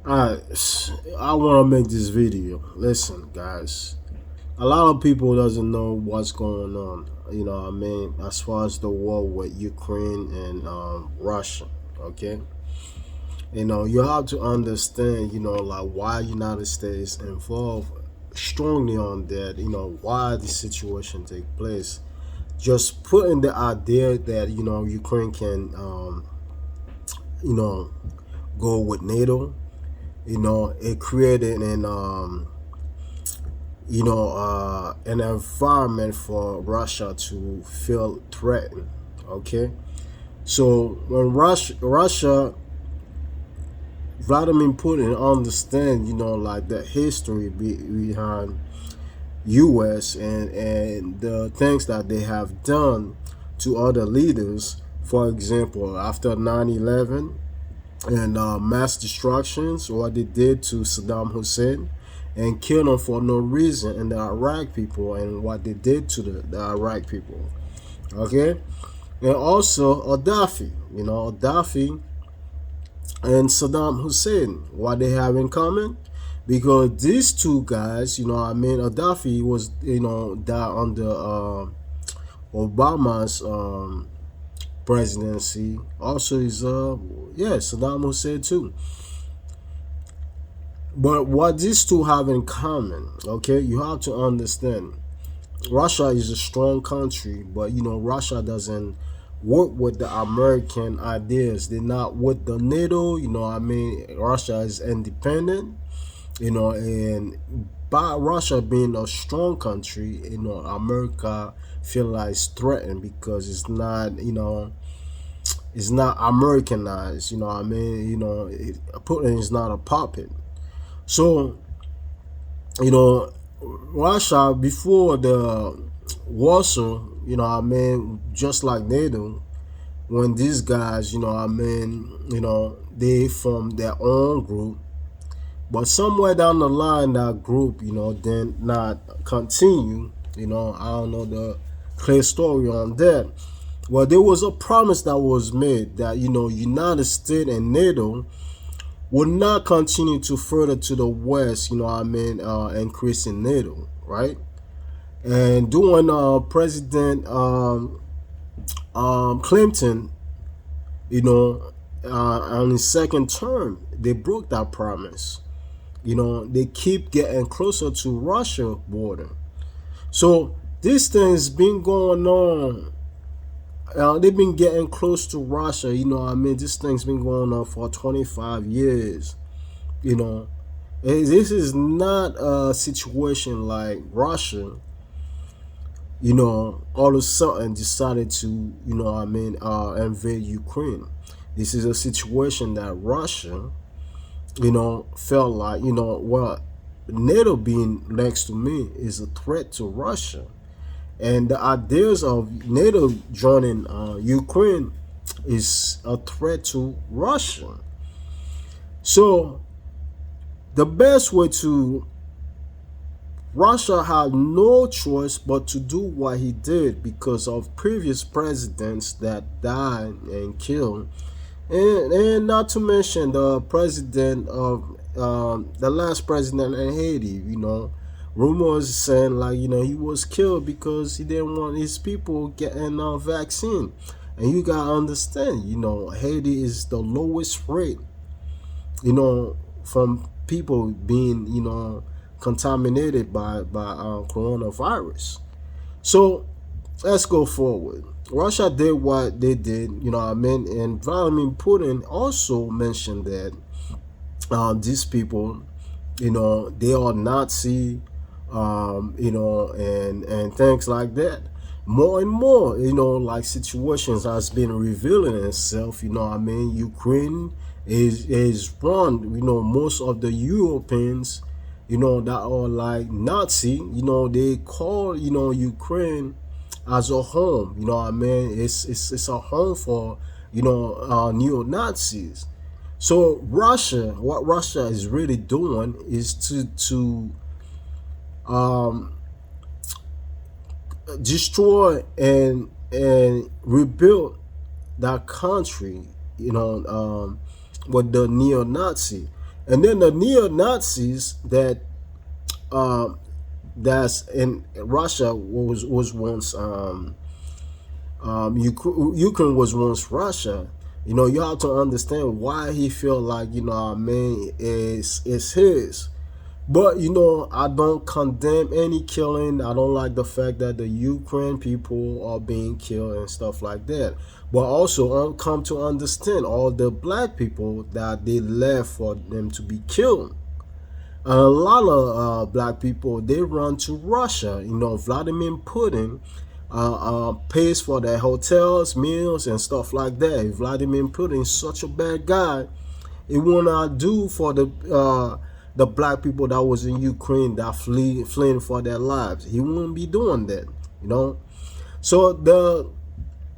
I I want to make this video. Listen, guys. A lot of people doesn't know what's going on. What I mean, as far as the war with Ukraine and Russia. Okay. You have to understand. Like why United States involved strongly on that. Why the situation take place. Just putting the idea that Ukraine can you know go with NATO. It created an environment for Russia to feel threatened. Okay, so when Russia, Vladimir Putin understand, like the history behind U.S. and the things that they have done to other leaders. For example, after 9/11 and mass destructions, what they did to Saddam Hussein and killed him for no reason, and the Iraq people, and what they did to the Iraq people. Okay, and also Gaddafi, Gaddafi and Saddam Hussein, what they have in common, because these two guys, Gaddafi was, died under Obama's presidency. Also, is Saddam Hussein too. But what these two have in common, okay, you have to understand. Russia is a strong country, but Russia doesn't work with the American ideas. They're not with the NATO. Russia is independent. And by Russia being a strong country, America feel like it's threatened because it's not Americanized. Putin is not a puppet. So, Russia before the Warsaw, just like NATO, when these guys, they formed their own group, but somewhere down the line, that group, then not continue. I don't know the clear story on that. Well, there was a promise that was made that United States and NATO will not continue to further to the west, increasing NATO, right? And during President Clinton, on his second term, they broke that promise. They keep getting closer to Russia border. So this thing's been going on. They've been getting close to Russia. This thing's been going on for 25 years. This is not a situation like Russia, all of a sudden decided to, invade Ukraine. This is a situation that Russia, felt like, well, NATO being next to me is a threat to Russia. And the ideas of NATO joining Ukraine is a threat to Russia. So the best way to Russia had no choice but to do what he did because of previous presidents that died and killed, and not to mention the president of the last president in Haiti. Rumors saying like he was killed because he didn't want his people getting a vaccine, and you gotta understand, Haiti is the lowest rate, from people being contaminated by coronavirus. So let's go forward. Russia did what they did, and Vladimir Putin also mentioned that these people, they are Nazi, and things like that. More and more, like situations has been revealing itself. Ukraine is run. Most of the Europeans, that are like Nazi. They call Ukraine as a home. It's a home for neo Nazis. So what Russia is really doing is to um, destroy and rebuild that country, with the neo-Nazi. And then the neo Nazis um, that's in Russia was once Ukraine was once Russia. You have to understand why he feel like man is his. But I don't condemn any killing. I don't like the fact that the Ukraine people are being killed and stuff like that. But also come to understand all the black people that they left for them to be killed. A lot of black people they run to Russia. Vladimir Putin pays for their hotels, meals, and stuff like that. If Vladimir Putin is such a bad guy, it will not do for the black people that was in Ukraine that fleeing for their lives. He wouldn't be doing that, you know. So the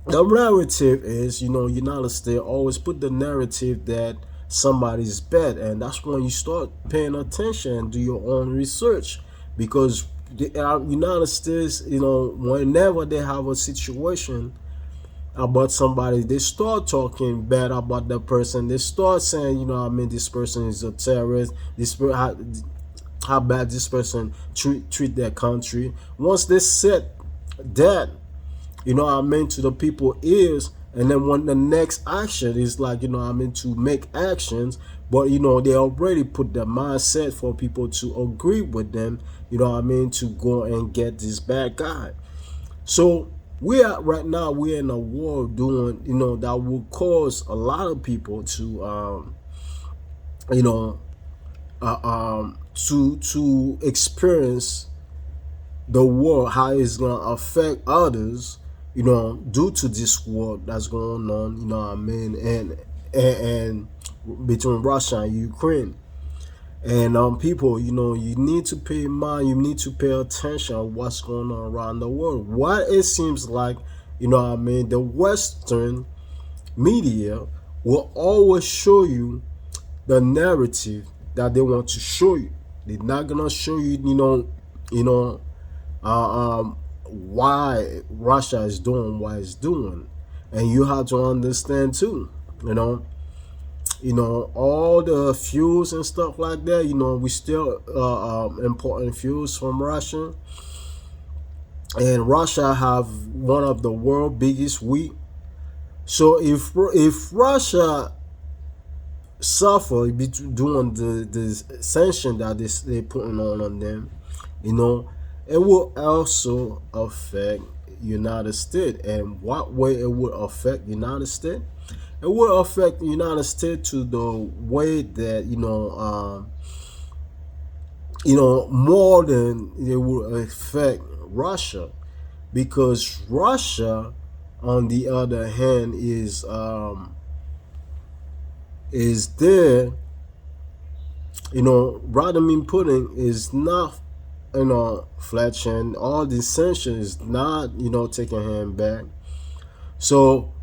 narrative is, United States always put the narrative that somebody's bad, and that's when you start paying attention and do your own research, because the United States, whenever they have a situation about somebody, they start talking bad about the person. They start saying, this person is a terrorist. How bad this person treat their country. Once they said that, to the people ears, and then when the next action is like, to make actions, but they already put the mindset for people to agree with them, to go and get this bad guy. So we are right now, we're in a war doing, that will cause a lot of people to you know to experience the war, how it's gonna affect others, due to this war that's going on, and between Russia and Ukraine. And people, you need to pay mind, you need to pay attention to what's going on around the world. What it seems like, the Western media will always show you the narrative that they want to show you. They're not gonna show you, why Russia is doing what it's doing. And you have to understand too, all the fuels and stuff like that. We still importing fuels from Russia, and Russia have one of the world biggest wheat. So if Russia suffer doing the sanction that they putting on them, it will also affect United States. And what way it would affect United States? It will affect the United States to the way that more than it will affect Russia, because Russia, on the other hand, is there. Vladimir Putin is not fletching all these sanctions, not taking him back. So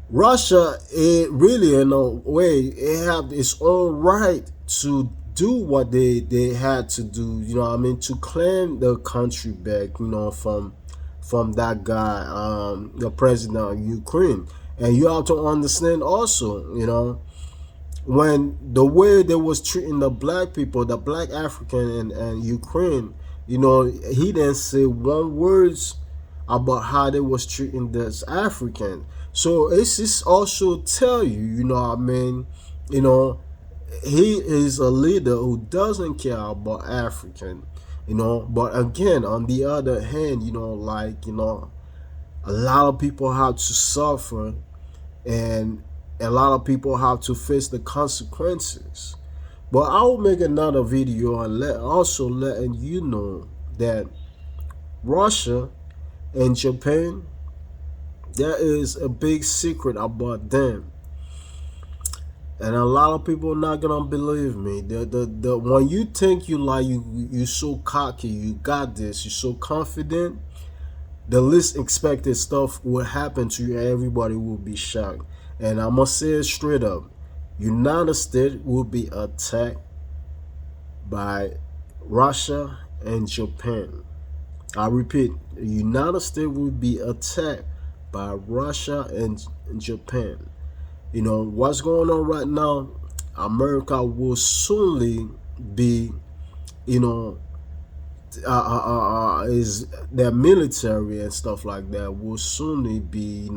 Russia, it really, in a way, it have its own right to do what they had to do, to claim the country back, from that guy, the president of Ukraine. And you have to understand also, when the way they was treating the black people, the black African and Ukraine, he didn't say one words about how they was treating this African. So it's just also tell you, he is a leader who doesn't care about African, But again, on the other hand, a lot of people have to suffer, and a lot of people have to face the consequences. But I will make another video and also letting you know that Russia and Japan, there is a big secret about them, and a lot of people are not gonna believe me. The when you think you so cocky, you got this, you're so confident, the least expected stuff will happen to you, and everybody will be shocked. And I must say it straight up: United States will be attacked by Russia and Japan. I repeat, the United States will be attacked by Russia and Japan. What's going on right now, America will soonly be, you know, is their military and stuff like that will soonly be,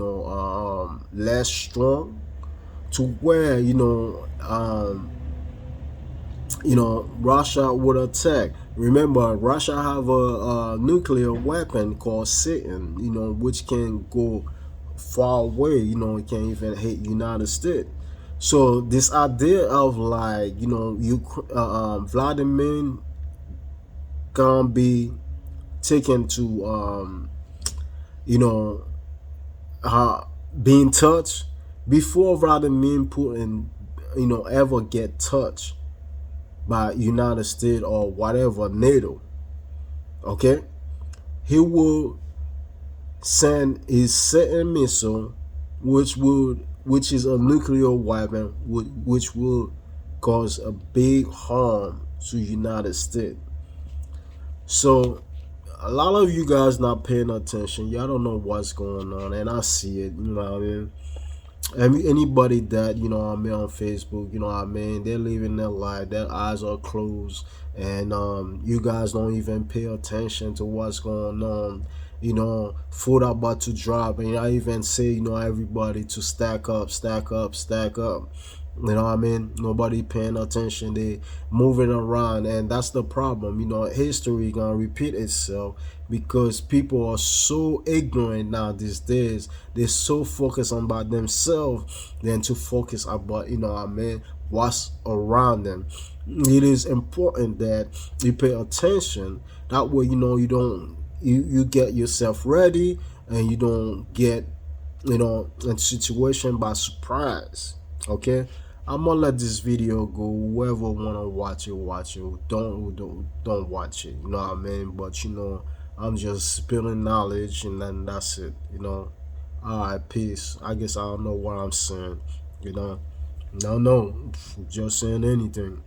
less strong to where, Russia would attack. Remember, Russia have a nuclear weapon called Satan, which can go far away. It can even hit United States. So this idea of like, Vladimir can be taken to, you know, uh, being touched before Vladimir Putin, ever get touched by United States or whatever NATO. Okay, he will send his second missile, which is a nuclear weapon, which will cause a big harm to United States. So a lot of you guys not paying attention. Y'all don't know what's going on, and I see it. You know what I mean? Anybody that I mean on Facebook, I mean, they're living their life, their eyes are closed, and you guys don't even pay attention to what's going on. Food about to drop, and I even say, everybody to stack up, stack up, stack up. You know what I mean? Nobody paying attention. They moving around, and that's the problem. History gonna repeat itself because people are so ignorant now these days. They're so focused on about themselves than to focus about what's around them. It is important that you pay attention. That way, you don't you get yourself ready and you don't get in situation by surprise. Okay, I'm gonna let this video go. Whoever wanna watch it, watch it. Don't watch it. You know what I mean? But I'm just spilling knowledge, and then that's it. All right, peace. I guess I don't know what I'm saying. No, just saying anything.